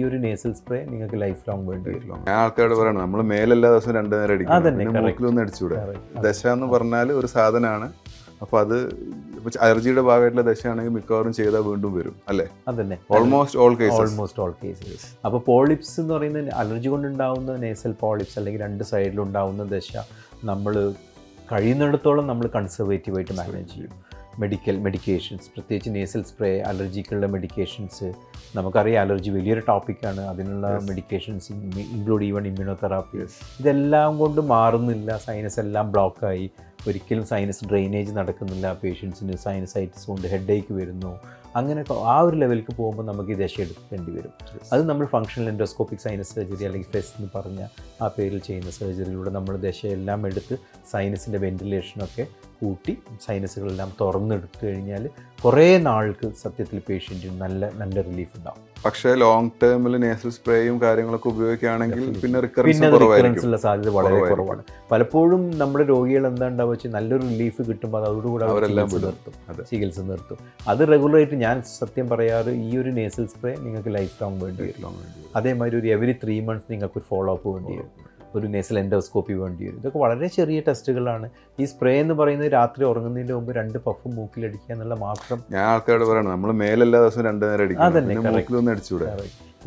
ഒരു nasal spray നിങ്ങൾക്ക് life long വേണ്ടി വരും. ഞാൻ ആൾക്കാരോട് പറയണം, നമ്മൾ മേലെല്ലാ ദിവസവും 2 നേരം അടിക്കും, മൂക്കിലൊന്നും അടിച്ചുകൂടെ. ദശ എന്ന് പറഞ്ഞാൽ ഒരു സാധനമാണ്. അപ്പോൾ അത് അലർജിയുടെ ഭാഗമായിട്ടുള്ള ദശയാണെങ്കിൽ മിക്കവാറും ചെയ്താൽ വീണ്ടും വരും അല്ലേ? അതന്നെ, ഓൾമോസ്റ്റ് ഓൾ കേസസ്. അപ്പോൾ പോളിപ്സ് എന്ന് പറയുന്നത് അലർജി കൊണ്ടുണ്ടാവുന്ന നേസൽ പോളിപ്സ് അല്ലെങ്കിൽ 2 സൈഡിലുണ്ടാവുന്ന ദശ നമ്മൾ കഴിയുന്നിടത്തോളം നമ്മൾ കൺസർവേറ്റീവായിട്ട് മാനേജ് ചെയ്യും. മെഡിക്കേഷൻസ്, പ്രത്യേകിച്ച് നേസൽ സ്പ്രേ, അലർജിക്കുള്ള മെഡിക്കേഷൻസ്. നമുക്കറിയാം അലർജി വലിയൊരു ടോപ്പിക്കാണ്. അതിനുള്ള മെഡിക്കേഷൻസ് ഇൻക്ലൂഡ് ഈവൺ ഇമ്മ്യൂണോതെറാപ്പി. ഇതെല്ലാം കൊണ്ട് മാറുന്നില്ല. സൈനസ് എല്ലാം ബ്ലോക്കായി, ഒരിക്കലും സൈനസ് ഡ്രെയിനേജ് നടക്കുന്നില്ല. പേഷ്യൻസിന് സൈനസൈറ്റിസ് കൊണ്ട് ഹെഡേക്ക് വരുന്നു. അങ്ങനെ ആ ഒരു ലെവലിലേക്ക് പോകുമ്പോൾ നമുക്ക് ഈ ദശ എടുക്കേണ്ടി വരും. അത് നമ്മൾ ഫങ്ഷണൽ എൻഡോസ്കോപ്പിക് സൈനസ് സർജറി അല്ലെങ്കിൽ ഫെസ് എന്ന് പറഞ്ഞ ആ പേരിൽ ചെയ്യുന്ന സർജറിയിലൂടെ നമ്മൾ ദശയെല്ലാം എടുത്ത് സൈനസിൻ്റെ വെൻറ്റിലേഷനൊക്കെ കൂട്ടി സൈനസുകളെല്ലാം തുറന്നെടുത്തു കഴിഞ്ഞാൽ കുറേ നാൾക്ക് സത്യത്തിൽ പേഷ്യൻറ്റിന് നല്ല റിലീഫ് ഉണ്ടാവും. പക്ഷേ ലോങ് ടേമിൽ നേസൽ സ്പ്രേയും കാര്യങ്ങളൊക്കെ ഉപയോഗിക്കുകയാണെങ്കിൽ പിന്നെ റിക്കറൻസ് ഉള്ള സാധ്യത വളരെ കുറവാണ്. പലപ്പോഴും നമ്മുടെ രോഗികൾ എന്താ ഉണ്ടാവുക വെച്ചാൽ നല്ലൊരു റിലീഫ് കിട്ടുമ്പോൾ അതോടുകൂടെ ചികിത്സ നിർത്തും. അത് റെഗുലറായിട്ട് ഞാൻ സത്യം പറയാറ്, ഈ ഒരു നേസൽ സ്പ്രേ നിങ്ങൾക്ക് ലൈഫ് ലോങ് വേണ്ടി വരും. അതേമാതിരി ഒരു എവറി 3 months നിങ്ങൾക്ക് ഒരു ഫോളോ അപ്പ് വേണ്ടി വരും. ഒരു നേസൽ എൻഡോസ്കോപ്പി വേണ്ടി വരും. ഇതൊക്കെ വളരെ ചെറിയ ടെസ്റ്റുകളാണ്. ഈ സ്പ്രേ എന്ന് പറയുന്നത് രാത്രി ഉറങ്ങുന്നതിന് മുമ്പ് 2 പഫ് മൂക്കിലടിക്കുക എന്നുള്ള മാത്രം. ഞാൻ ആൾക്കാരോട് പറയണം, നമ്മൾ മേലെല്ലാ ദിവസവും 2 നേരം അടിക്കും.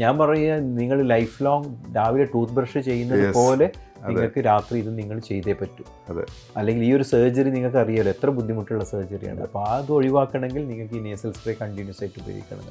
ഞാൻ പറയുക, നിങ്ങൾ ലൈഫ് ലോങ് രാവിലെ ടൂത്ത് ബ്രഷ് ചെയ്യുന്നത് പോലെ നിങ്ങൾക്ക് രാത്രി ഇത് നിങ്ങൾ ചെയ്തേ പറ്റൂ. അല്ലെങ്കിൽ ഈ ഒരു സർജറി നിങ്ങൾക്ക് അറിയാലോ എത്ര ബുദ്ധിമുട്ടുള്ള സർജറിയാണ്. അപ്പോൾ അത് ഒഴിവാക്കണമെങ്കിൽ നിങ്ങൾക്ക് ഈ നേസൽ സ്പ്രേ കണ്ടിന്യൂസ് ആയിട്ട് ഉപയോഗിക്കണം.